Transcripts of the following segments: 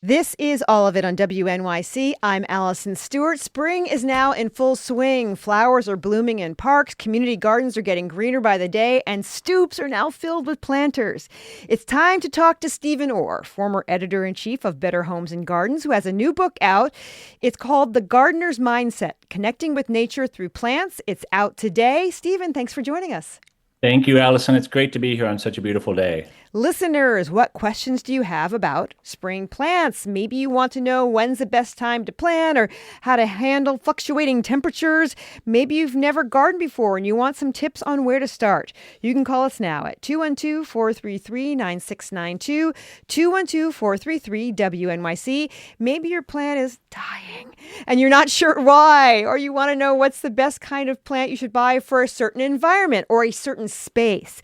This is All of It on WNYC. I'm Allison Stewart. Spring is now in full swing. Flowers are blooming in parks, community gardens are getting greener by the day, and stoops are now filled with planters. It's time to talk to Stephen Orr, former editor-in-chief of Better Homes and Gardens, who has a new book out. It's called The Gardener's Mindset, Connecting with Nature Through Plants. It's out today. Stephen, thanks for joining us. Thank you, Allison. It's great to be here on such a beautiful day. Listeners, what questions do you have about spring plants? Maybe you want to know when's the best time to plant or how to handle fluctuating temperatures. Maybe you've never gardened before and you want some tips on where to start. You can call us now at 212-433-9692, 212-433-WNYC. Maybe your plant is dying and you're not sure why, or you want to know what's the best kind of plant you should buy for a certain environment or a certain space.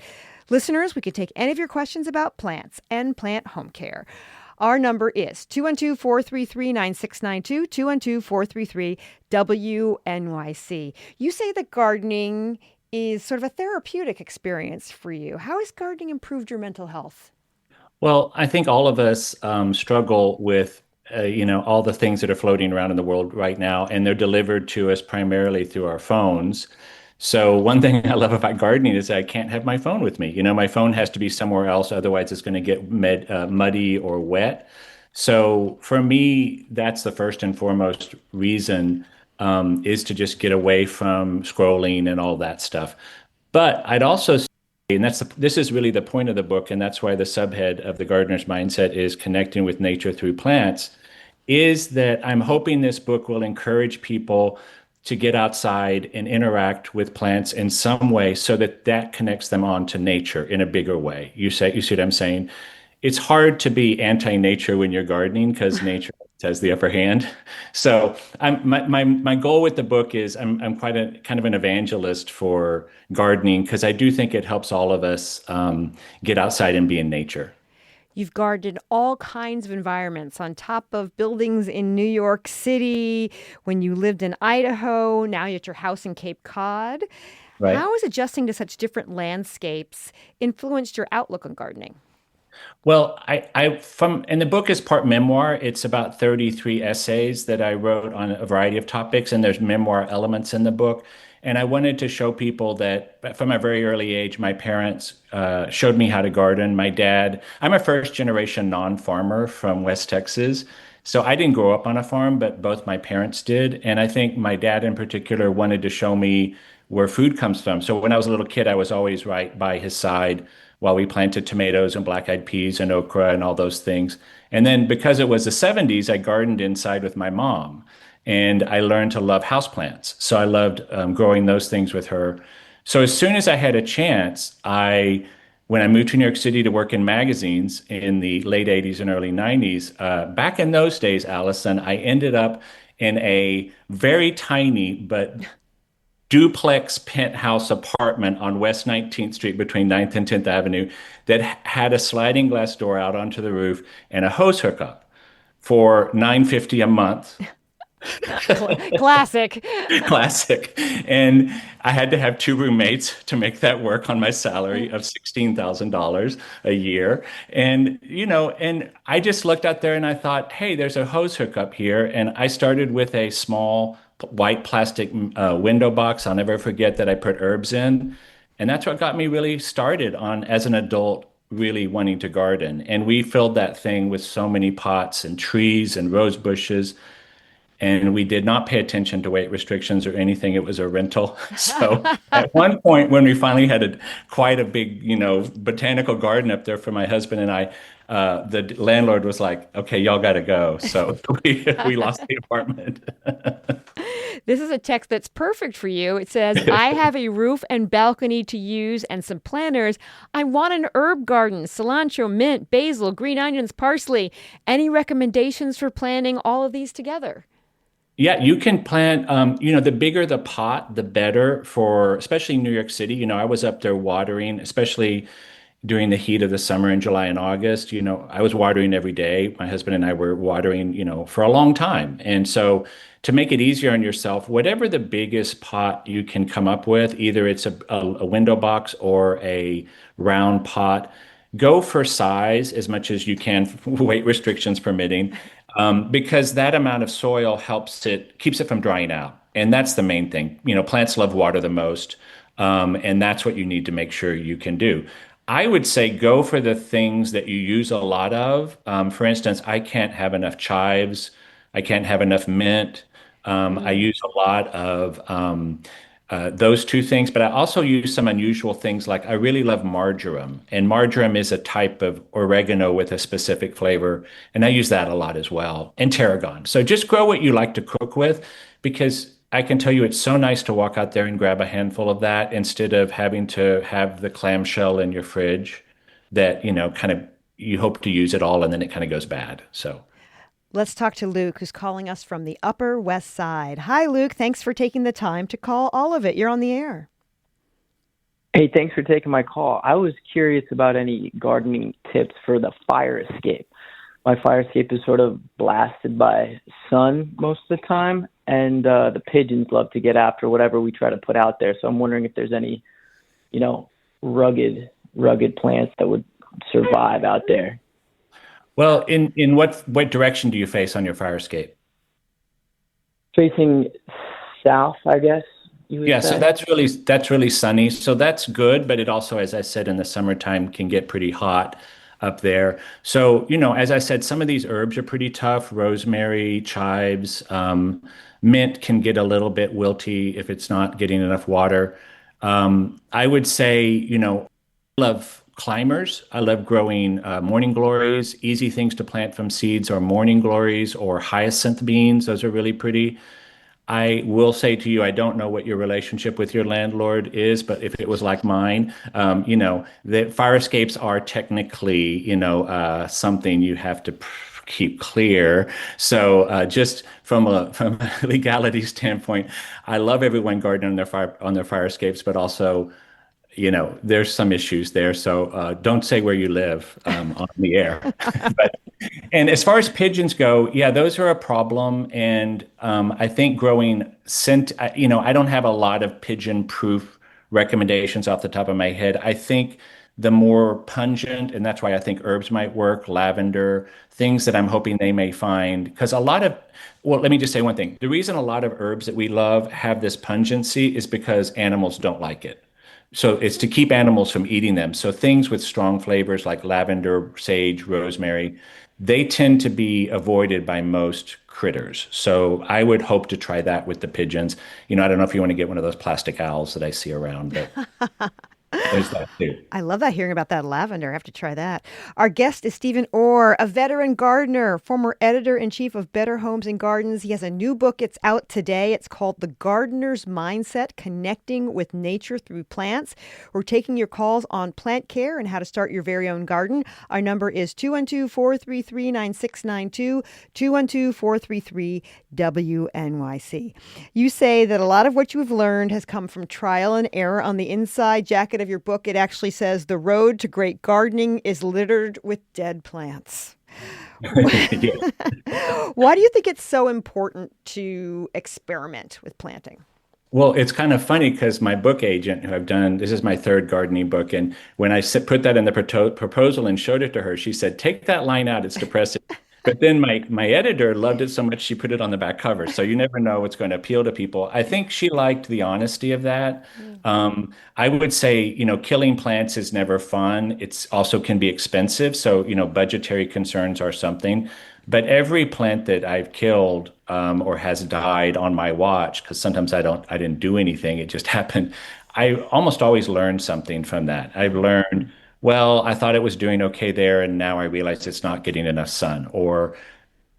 Listeners, we could take any of your questions about plants and plant home care. Our number is 212-433-9692, 212-433-WNYC. You say that gardening is sort of a therapeutic experience for you. How has gardening improved your mental health? Well, I think all of us struggle with, all the things that are floating around in the world right now, and they're delivered to us primarily through our phones. So one thing I love about gardening is I can't have my phone with me. My phone has to be somewhere else, otherwise it's going to get muddy or wet. So for me, that's the first and foremost reason is to just get away from scrolling and all that stuff. But I'd also say, and this is really the point of the book, and that's why the subhead of the gardener's mindset is connecting with nature through plants, is that I'm hoping this book will encourage people to get outside and interact with plants in some way so that that connects them on to nature in a bigger way. You see what I'm saying? It's hard to be anti-nature when you're gardening because nature has the upper hand. So my goal with the book is I'm quite a kind of an evangelist for gardening because I do think it helps all of us get outside and be in nature. You've gardened all kinds of environments on top of buildings in New York City, when you lived in Idaho, now you're at your house in Cape Cod. Right. How has adjusting to such different landscapes influenced your outlook on gardening? Well, and the book is part memoir. It's about 33 essays that I wrote on a variety of topics, and there's memoir elements in the book. And I wanted to show people that from a very early age, my parents showed me how to garden. I'm a first generation non-farmer from West Texas. So I didn't grow up on a farm, but both my parents did. And I think my dad in particular wanted to show me where food comes from. So when I was a little kid, I was always right by his side while we planted tomatoes and black-eyed peas and okra and all those things. And then because it was the 70s, I gardened inside with my mom. And I learned to love houseplants. So I loved growing those things with her. So as soon as I had a chance, when I moved to New York City to work in magazines in the late 80s and early 90s, back in those days, Allison, I ended up in a very tiny but duplex penthouse apartment on West 19th Street between 9th and 10th Avenue that had a sliding glass door out onto the roof and a hose hookup for $9.50 a month. Classic. Classic. And I had to have two roommates to make that work on my salary of $16,000 a year. And I just looked out there and I thought, hey, there's a hose hookup here. And I started with a small white plastic window box. I'll never forget that I put herbs in. And that's what got me really started on as an adult, really wanting to garden. And we filled that thing with so many pots and trees and rose bushes. And we did not pay attention to weight restrictions or anything. It was a rental. So at one point, when we finally had quite a big, botanical garden up there for my husband and I, the landlord was like, "Okay, y'all got to go." So we lost the apartment. This is a text that's perfect for you. It says, I have a roof and balcony to use and some planters. I want an herb garden, cilantro, mint, basil, green onions, parsley. Any recommendations for planting all of these together? Yeah, you can plant, the bigger the pot, the better for, especially in New York City. I was up there watering, especially during the heat of the summer in July and August. I was watering every day. My husband and I were watering, for a long time. And so to make it easier on yourself, whatever the biggest pot you can come up with, either it's a window box or a round pot, go for size as much as you can, weight restrictions permitting. because that amount of soil helps it keeps it from drying out, and that's the main thing. Plants love water the most, and that's what you need to make sure you can do. I would say go for the things that you use a lot of. For instance, I can't have enough chives. I can't have enough mint. I Mm. use a lot of those two things, but I also use some unusual things like I really love marjoram, and marjoram is a type of oregano with a specific flavor, and I use that a lot as well, and tarragon. So just grow what you like to cook with, because I can tell you it's so nice to walk out there and grab a handful of that instead of having to have the clamshell in your fridge that, kind of you hope to use it all and then it kind of goes bad. So. Let's talk to Luke, who's calling us from the Upper West Side. Hi, Luke. Thanks for taking the time to call all of it. You're on the air. Hey, thanks for taking my call. I was curious about any gardening tips for the fire escape. My fire escape is sort of blasted by sun most of the time, and the pigeons love to get after whatever we try to put out there. So I'm wondering if there's any, you know, rugged plants that would survive out there. Well, in what direction do you face on your fire escape? Facing south, I guess you would Yeah, so say. that's really sunny. So that's good, but it also, as I said, in the summertime can get pretty hot up there. So, as I said, some of these herbs are pretty tough. Rosemary, chives, mint can get a little bit wilty if it's not getting enough water. I would say, I love climbers. I love growing morning glories. Easy things to plant from seeds are morning glories or hyacinth beans. Those are really pretty. I will say to you, I don't know what your relationship with your landlord is, but if it was like mine, the fire escapes are technically, something you have to keep clear. So just from a legality standpoint, I love everyone gardening on their fire escapes, but also, there's some issues there. So don't say where you live on the air. But and as far as pigeons go, yeah, those are a problem. And I think growing I don't have a lot of pigeon-proof recommendations off the top of my head. I think the more pungent, and that's why I think herbs might work, lavender, things that I'm hoping they may find. Because well, let me just say one thing. The reason a lot of herbs that we love have this pungency is because animals don't like it. So it's to keep animals from eating them. So things with strong flavors like lavender, sage, rosemary, they tend to be avoided by most critters. So I would hope to try that with the pigeons. I don't know if you want to get one of those plastic owls that I see around, but there's that too. I love that hearing about that lavender. I have to try that. Our guest is Stephen Orr, a veteran gardener, former editor in chief of Better Homes and Gardens. He has a new book. It's out today. It's called The Gardener's Mindset: Connecting with Nature Through Plants. We're taking your calls on plant care and how to start your very own garden. Our number is 212-433-9692, 212-433-WNYC. You say that a lot of what you've learned has come from trial and error. On the inside jacket of your book, it actually says the road to great gardening is littered with dead plants. Yeah. Why do you think it's so important to experiment with planting? Well, it's kind of funny because my book agent, who I've done, this is my third gardening book, and when I put that in the proposal and showed it to her, she said, "Take that line out; it's depressing." But then my editor loved it so much she put it on the back cover. So you never know what's going to appeal to people. I think she liked the honesty of that. I would say, killing plants is never fun. It's also can be expensive. So, budgetary concerns are something. But every plant that I've killed or has died on my watch, because sometimes I didn't do anything, it just happened. I almost always learned something from that. I've learned, well, I thought it was doing okay there, and now I realize it's not getting enough sun, or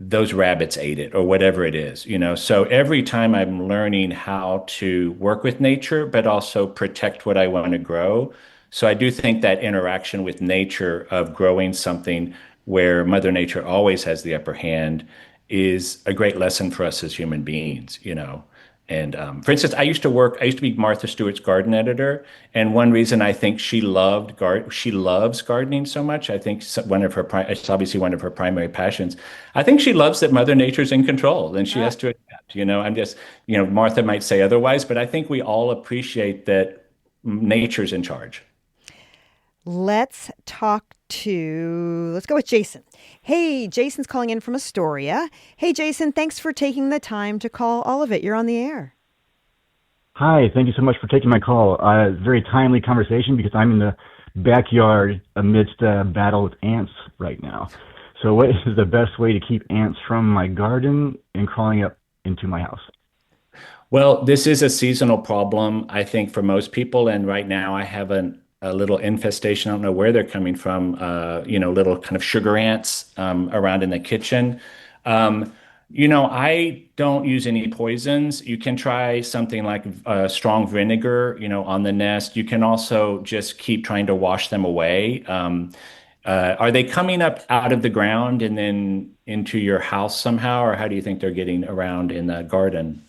those rabbits ate it, or whatever it is, So every time I'm learning how to work with nature, but also protect what I want to grow. So I do think that interaction with nature of growing something where Mother Nature always has the upper hand is a great lesson for us as human beings. And for instance, I used to be Martha Stewart's garden editor, and one reason I think she loves gardening so much, I think it's obviously one of her primary passions. I think she loves that Mother Nature's in control and she Ah. has to adapt. Martha might say otherwise, but I think we all appreciate that nature's in charge. Let's talk let's go with Jason. Hey, Jason's calling in from Astoria. Hey, Jason, thanks for taking the time to call all of it. You're on the air. Hi, thank you so much for taking my call. Very timely conversation because I'm in the backyard amidst a battle with ants right now. So, what is the best way to keep ants from my garden and crawling up into my house? Well, this is a seasonal problem, I think, for most people. And right now, I have a little infestation. I don't know where they're coming from. Little kind of sugar ants around in the kitchen. Um, I don't use any poisons. You can try something like strong vinegar, on the nest. You can also just keep trying to wash them away. Are they coming up out of the ground and then into your house somehow, or how do you think they're getting around in the garden?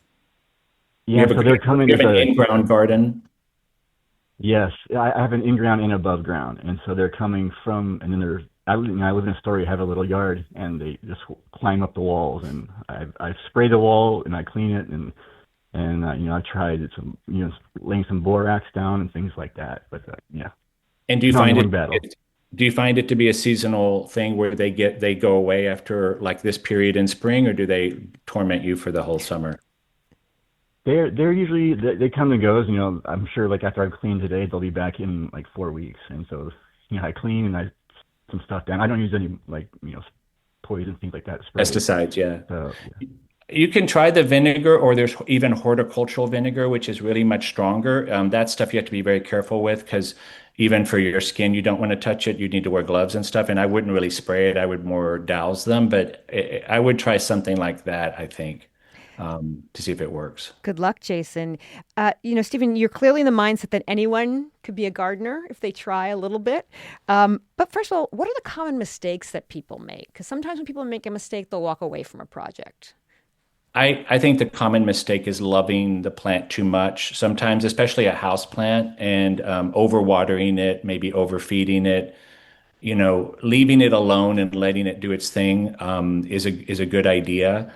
You Yeah, have a so they're coming you as have an a in-ground garden? yes. I have an in ground and above ground, and so they're coming from, and then they're. I live in a story. I have a little yard, and they just climb up the walls, and I spray the wall and I clean it, and I've tried some laying some borax down and things like that, but yeah, And it's an ongoing battle. do you find it to be a seasonal thing where they go away after like this period in spring, or do they torment you for the whole summer? They're usually they come and goes. I'm sure like after I've cleaned today, they'll be back in like 4 weeks. And so I clean and I some stuff down. I don't use any like poison things like that spray. Pesticides, yeah. So You can try the vinegar, or there's even horticultural vinegar, which is really much stronger. That stuff you have to be very careful with because even for your skin, you don't want to touch it. You need to wear gloves and stuff. And I wouldn't really spray it. I would more douse them, but I would try something like that, I think, to see if it works. Good luck, Jason. Stephen, you're clearly in the mindset that anyone could be a gardener if they try a little bit. But first of all, what are the common mistakes that people make? Because sometimes when people make a mistake, they'll walk away from a project. I think the common mistake is loving the plant too much, sometimes, especially a house plant, and overwatering it, maybe overfeeding it. Leaving it alone and letting it do its thing is a good idea.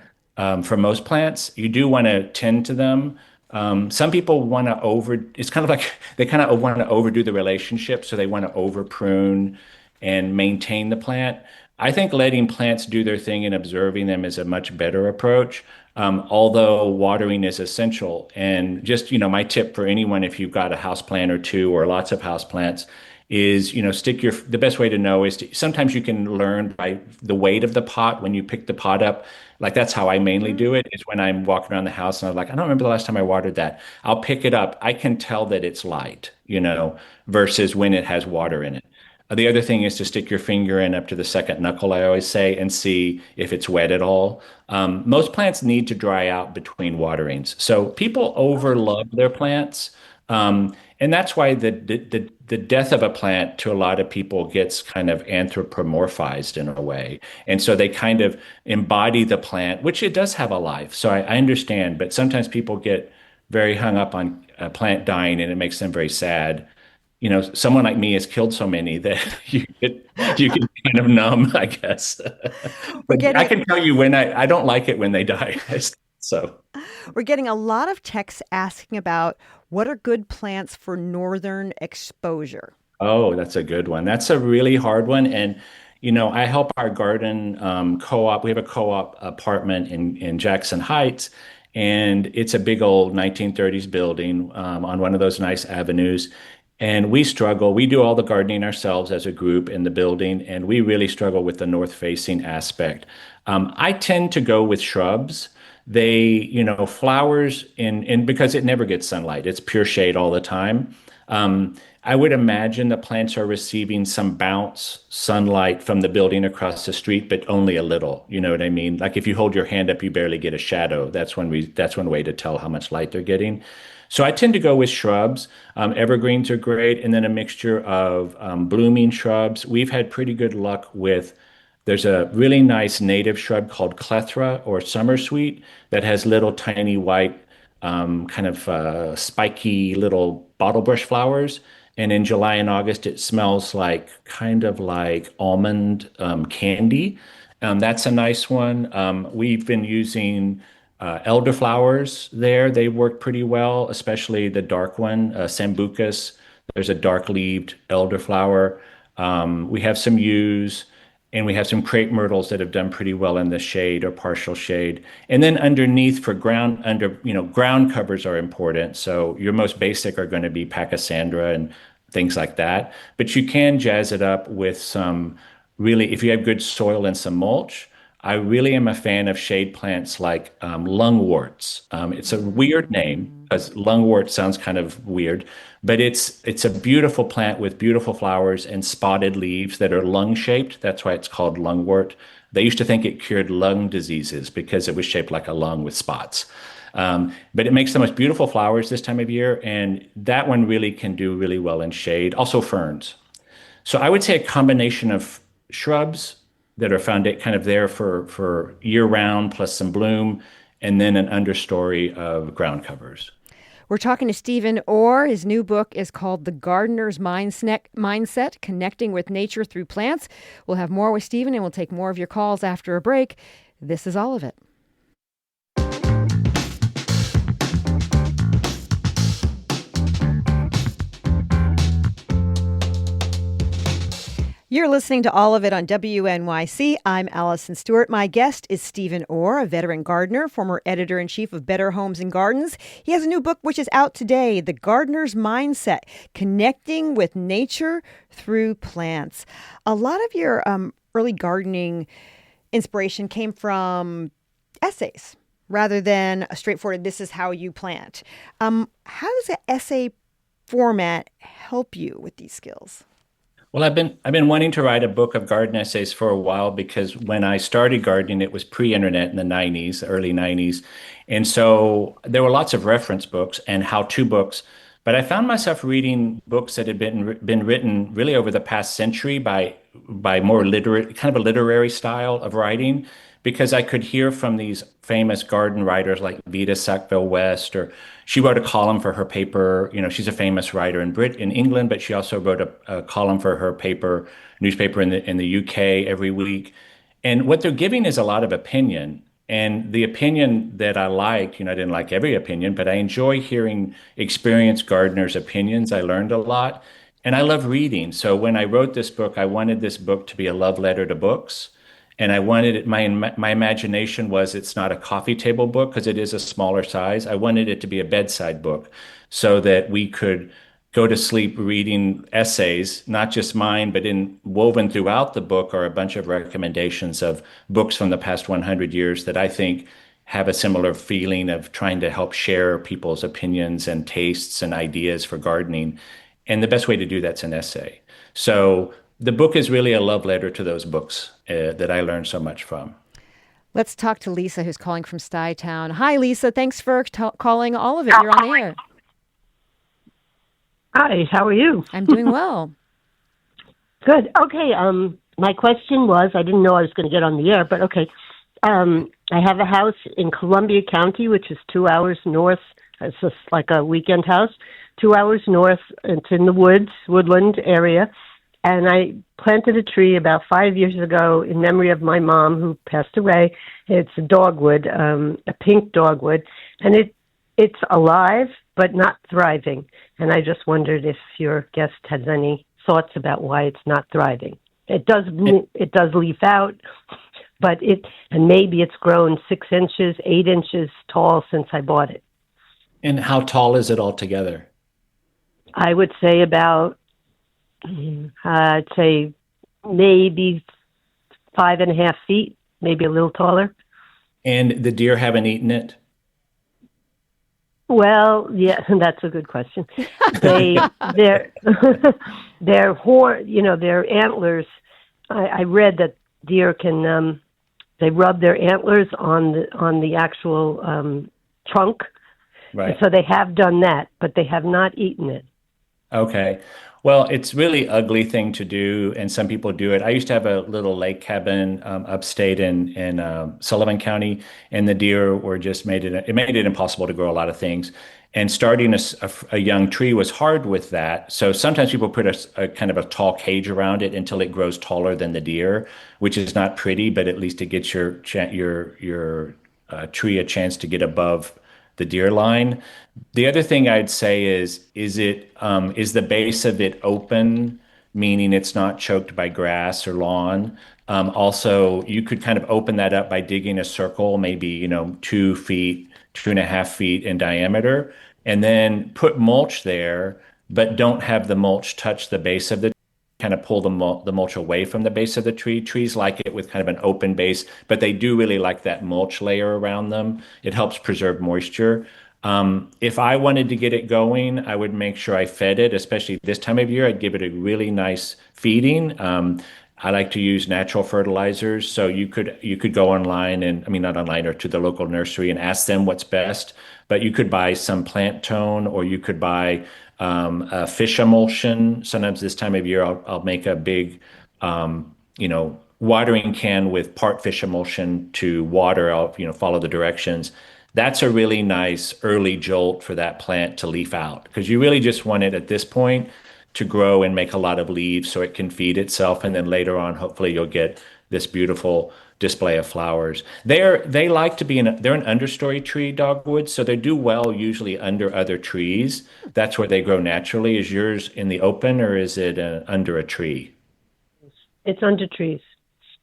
For most plants, you do want to tend to them. Some people want to it's kind of like they kind of want to overdo the relationship, so they want to over prune and maintain the plant. I think letting plants do their thing and observing them is a much better approach. Although watering is essential. And just, my tip for anyone, if you've got a house plant or two or lots of house plants, is, the best way to know is sometimes you can learn by the weight of the pot when you pick the pot up. Like that's how I mainly do it is when I'm walking around the house and I'm like, I don't remember the last time I watered that. I'll pick it up. I can tell that it's light, versus when it has water in it. The other thing is to stick your finger in up to the second knuckle, I always say, and see if it's wet at all. Most plants need to dry out between waterings. So people overlove their plants. And that's why the death of a plant to a lot of people gets kind of anthropomorphized in a way. And so they kind of embody the plant, which it does have a life. So I understand, but sometimes people get very hung up on a plant dying and it makes them very sad. Someone like me has killed so many that you get kind of numb, I guess. We're But I getting can tell you when I don't like it when they die. So, we're getting a lot of texts asking about what are good plants for northern exposure. oh, that's a good one. That's a really hard one. And, I help our garden co-op. We have a co-op apartment in Jackson Heights, and it's a big old 1930s building on one of those nice avenues. And we struggle. We do all the gardening ourselves as a group in the building, and we really struggle with the north facing aspect. I tend to go with shrubs. They, flowers because it never gets sunlight. It's pure shade all the time. I would imagine the plants are receiving some bounce sunlight from the building across the street, but only a little. You know what I mean? Like if you hold your hand up, you barely get a shadow. That's one way to tell how much light they're getting. So I tend to go with shrubs. Evergreens are great, and then a mixture of blooming shrubs. We've had pretty good luck with. There's a really nice native shrub called clethra or summer sweet that has little tiny white, kind of spiky little bottle brush flowers. And in July and August, it smells like kind of like almond candy. That's a nice one. We've been using elderflowers there. They work pretty well, especially the dark one, Sambucus. There's a dark-leaved elderflower. We have some yews, and we have some crepe myrtles that have done pretty well in the shade or partial shade. And then underneath for ground covers are important. So your most basic are going to be Pachysandra and things like that. But you can jazz it up with some really, if you have good soil and some mulch. I really am a fan of shade plants like lungworts. It's a weird name because lungwort sounds kind of weird, but it's a beautiful plant with beautiful flowers and spotted leaves that are lung shaped. That's why it's called lungwort. They used to think it cured lung diseases because it was shaped like a lung with spots. But it makes the most beautiful flowers this time of year, and that one really can do really well in shade. Also ferns. So I would say a combination of shrubs that are found kind of there for year round, plus some bloom, and then an understory of ground covers. We're talking to Stephen Orr. His new book is called The Gardener's Mindset, Connecting with Nature Through Plants. We'll have more with Stephen, and we'll take more of your calls after a break. This is all of it. You're listening to All of It on WNYC. I'm Allison Stewart. My guest is Stephen Orr, a veteran gardener, former editor-in-chief of Better Homes and Gardens. He has a new book which is out today, The Gardener's Mindset, Connecting with Nature Through Plants. A lot of your early gardening inspiration came from essays rather than a straightforward, this is how you plant. How does an essay format help you with these skills? Well, I've been wanting to write a book of garden essays for a while because when I started gardening, it was pre-internet in the 90s, early 90s. And so there were lots of reference books and how-to books, but I found myself reading books that had been written really over the past century by more literate, kind of a literary style of writing, because I could hear from these famous garden writers like Vita Sackville-West, or she wrote a column for her paper. You know, she's a famous writer in England, but she also wrote a column for her newspaper in the UK every week. And what they're giving is a lot of opinion. And the opinion that I like, I didn't like every opinion, but I enjoy hearing experienced gardeners' opinions. I learned a lot. And I love reading. So when I wrote this book, I wanted this book to be a love letter to books. And I wanted it, my imagination was it's not a coffee table book because it is a smaller size. I wanted it to be a bedside book so that we could go to sleep reading essays, not just mine, but woven throughout the book are a bunch of recommendations of books from the past 100 years that I think have a similar feeling of trying to help share people's opinions and tastes and ideas for gardening. And the best way to do that's an essay. So the book is really a love letter to those books that I learned so much from. Let's talk to Lisa, who's calling from Stuytown. Hi, Lisa. Thanks for calling All of It. You're on the air. Hi, how are you? I'm doing well. Good. Okay. My question was, I didn't know I was going to get on the air, but okay. I have a house in Columbia County, which is 2 hours north. It's just like a weekend house, 2 hours north. It's in the woodland area. And I planted a tree about 5 years ago in memory of my mom who passed away. It's a dogwood, a pink dogwood, and it's alive but not thriving. And I just wondered if your guest has any thoughts about why it's not thriving. It does leaf out, but maybe it's grown 6 inches, 8 inches tall since I bought it. And how tall is it altogether? I would say I'd say maybe 5.5 feet, maybe a little taller. And the deer haven't eaten it? Well, yeah, that's a good question. Their antlers. I read that deer can they rub their antlers on the actual trunk. Right. And so they have done that, but they have not eaten it. Okay. Well, it's really ugly thing to do, and some people do it. I used to have a little lake cabin upstate in Sullivan County, and the deer made it impossible to grow a lot of things. And starting a young tree was hard with that. So sometimes people put a kind of a tall cage around it until it grows taller than the deer, which is not pretty, but at least it gets your tree a chance to get above the deer line. The other thing I'd say is the base of it open meaning it's not choked by grass or lawn. Also, you could kind of open that up by digging a circle, maybe, 2 feet, 2.5 feet in diameter, and then put mulch there, but don't have the mulch touch the base of the kind of pull the mulch away from the base of the tree. Trees like it with kind of an open base, but they do really like that mulch layer around them. It helps preserve moisture. If I wanted to get it going, I would make sure I fed it, especially this time of year. I'd give it a really nice feeding. I like to use natural fertilizers, so you could go online and I mean not online or to the local nursery and ask them what's best. But you could buy some plant tone, or you could buy a fish emulsion. Sometimes this time of year, I'll make a big, watering can with part fish emulsion to water. I'll, follow the directions. That's a really nice early jolt for that plant to leaf out because you really just want it at this point to grow and make a lot of leaves so it can feed itself. And then later on, hopefully you'll get this beautiful display of flowers. They like to be they're an understory tree, dogwood, so they do well usually under other trees. That's where they grow naturally. Is yours in the open or is it under a tree? It's under trees.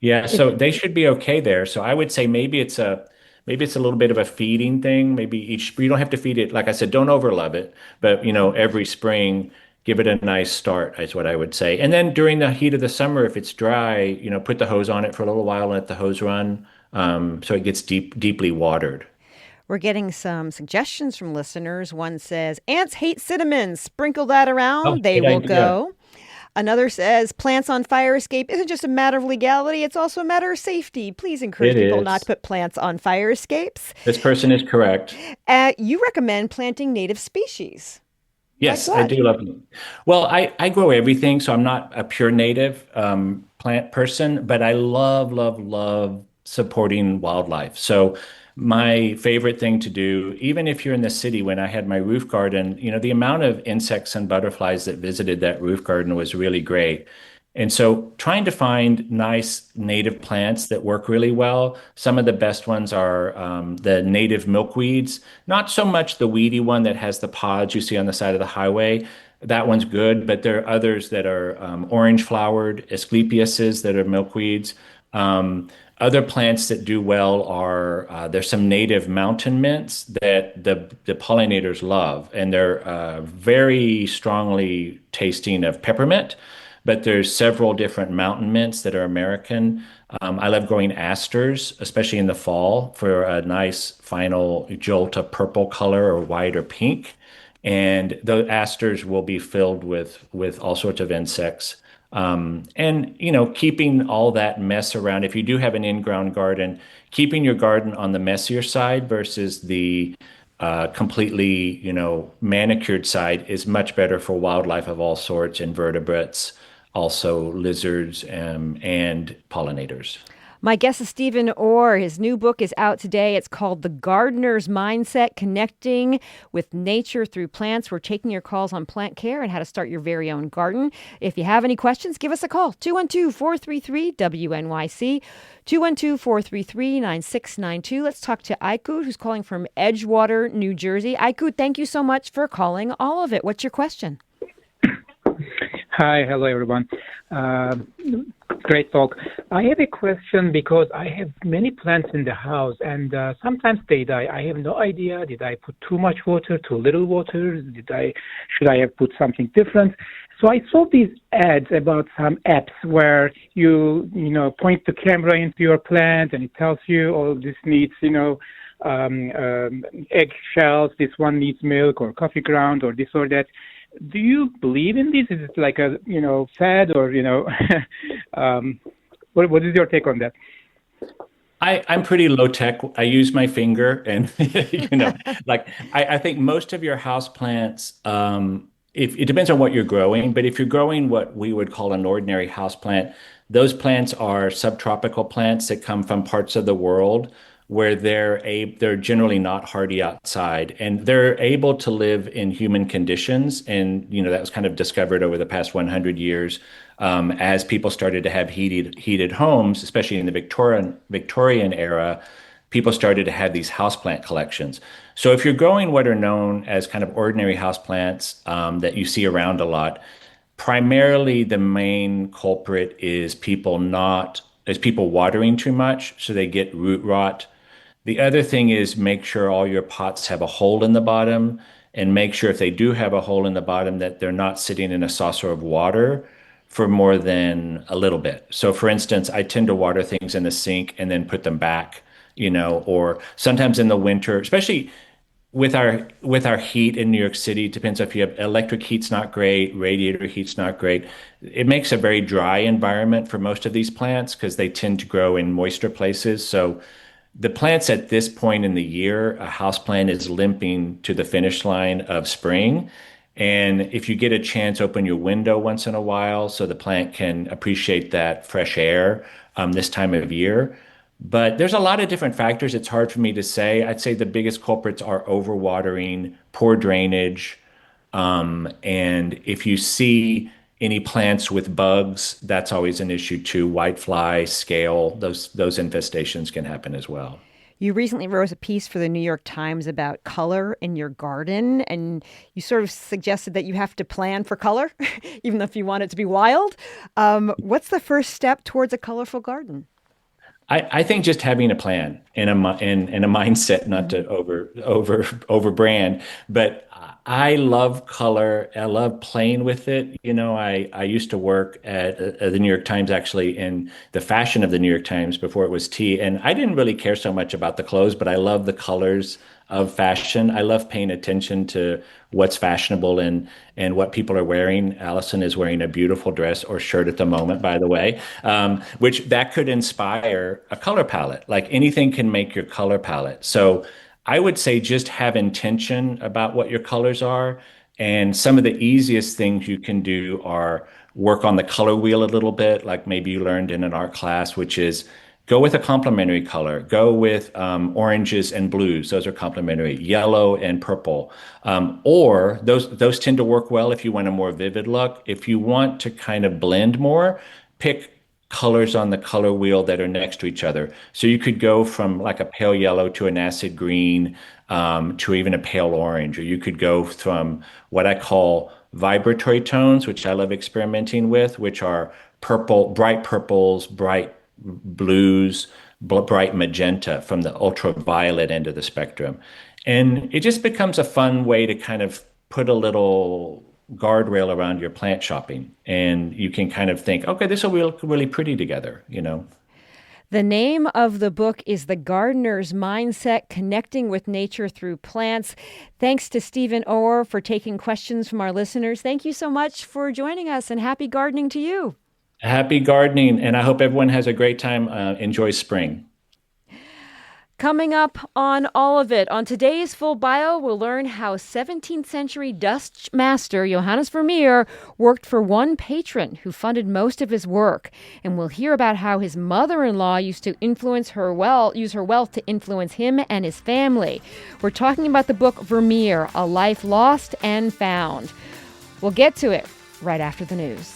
Yeah, so they should be okay there. So I would say maybe it's a little bit of a feeding thing. Maybe you don't have to feed it. Like I said, don't overlove it, but every spring give it a nice start is what I would say. And then during the heat of the summer, if it's dry, put the hose on it for a little while and let the hose run, so it gets deeply watered. We're getting some suggestions from listeners. One says, ants hate cinnamon. Sprinkle that around. They Good will idea. go. Another says, plants on fire escape isn't just a matter of legality, it's also a matter of safety. Please encourage It people is. not to put plants on fire escapes. This person is correct. You recommend planting native species. Yes, Like I what? do love them. Well, I grow everything, so I'm not a pure native plant person, but I love, love, love supporting wildlife. So my favorite thing to do, even if you're in the city, when I had my roof garden, the amount of insects and butterflies that visited that roof garden was really great. And so trying to find nice native plants that work really well. Some of the best ones are the native milkweeds, not so much the weedy one that has the pods you see on the side of the highway. That one's good, but there are others that are orange flowered, Asclepiases that are milkweeds. Other plants that do well are there's some native mountain mints that the pollinators love, and they're very strongly tasting of peppermint. But there's several different mountain mints that are American. I love growing asters, especially in the fall, for a nice final jolt of purple color or white or pink. And the asters will be filled with all sorts of insects. And keeping all that mess around. If you do have an in-ground garden, keeping your garden on the messier side versus the completely, manicured side is much better for wildlife of all sorts, invertebrates, also lizards, and pollinators. My guest is Stephen Orr. His new book is out today. It's called The Gardener's Mindset, Connecting with Nature Through Plants. We're taking your calls on plant care and how to start your very own garden. If you have any questions, give us a call. 212-433-WNYC, 212-433-9692. Let's talk to Aikud, who's calling from Edgewater, New Jersey. Aikud, thank you so much for calling All of It. What's your question? Hi, hello everyone. Great talk. I have a question because I have many plants in the house and sometimes they die. I have no idea. Did I put too much water, too little water? Should I have put something different? So I saw these ads about some apps where you point the camera into your plant and it tells you, oh, this needs, eggshells, this one needs milk or coffee ground or this or that. Do you believe in this? Is it like a, fad or, what is your take on that? I'm pretty low tech. I use my finger and, I think most of your house plants, if it depends on what you're growing, but if you're growing what we would call an ordinary house plant, those plants are subtropical plants that come from parts of the world where they're generally not hardy outside and they're able to live in human conditions. And, that was kind of discovered over the past 100 years as people started to have heated homes, especially in the Victorian era, people started to have these houseplant collections. So if you're growing what are known as kind of ordinary houseplants that you see around a lot, primarily the main culprit is people watering too much, so they get root rot. The other thing is make sure all your pots have a hole in the bottom, and make sure if they do have a hole in the bottom that they're not sitting in a saucer of water for more than a little bit. So for instance, I tend to water things in the sink and then put them back, or sometimes in the winter, especially with our heat in New York City, depends if you have electric heat's not great, radiator heat's not great. It makes a very dry environment for most of these plants because they tend to grow in moister places. So the plants at this point in the year, a house plant is limping to the finish line of spring. And if you get a chance, open your window once in a while so the plant can appreciate that fresh air this time of year. But there's a lot of different factors. It's hard for me to say. I'd say the biggest culprits are overwatering, poor drainage, and if you see any plants with bugs, that's always an issue too. Whitefly, scale, those infestations can happen as well. You recently wrote a piece for the New York Times about color in your garden, and you sort of suggested that you have to plan for color, even if you want it to be wild. What's the first step towards a colorful garden? I think just having a plan and a mindset, not to over brand, but I love color. I love playing with it. I used to work at the New York Times, actually, in the fashion of the New York Times before it was T. And I didn't really care so much about the clothes, but I love the colors of fashion. I love paying attention to what's fashionable and what people are wearing. Allison is wearing a beautiful dress or shirt at the moment, by the way, which that could inspire a color palette. Like anything can make your color palette. So I would say just have intention about what your colors are. And some of the easiest things you can do are work on the color wheel a little bit, like maybe you learned in an art class, which is go with a complementary color. Go with oranges and blues. Those are complementary. Yellow and purple. Or those tend to work well if you want a more vivid look. If you want to kind of blend more, pick colors on the color wheel that are next to each other. So you could go from like a pale yellow to an acid green to even a pale orange. Or you could go from what I call vibratory tones, which I love experimenting with, which are purple, bright purples, bright blues, bright magenta from the ultraviolet end of the spectrum. And it just becomes a fun way to kind of put a little guardrail around your plant shopping. And you can kind of think, okay, this will look really pretty together. The name of the book is The Gardener's Mindset, Connecting with Nature Through Plants. Thanks to Stephen Orr for taking questions from our listeners. Thank you so much for joining us, and happy gardening to you. Happy gardening, and I hope everyone has a great time. Enjoy spring. Coming up on all of it, on today's Full Bio, we'll learn how 17th century Dutch master Johannes Vermeer worked for one patron who funded most of his work. And we'll hear about how his mother-in-law used to use her wealth to influence him and his family. We're talking about the book Vermeer, A Life Lost and Found. We'll get to it right after the news.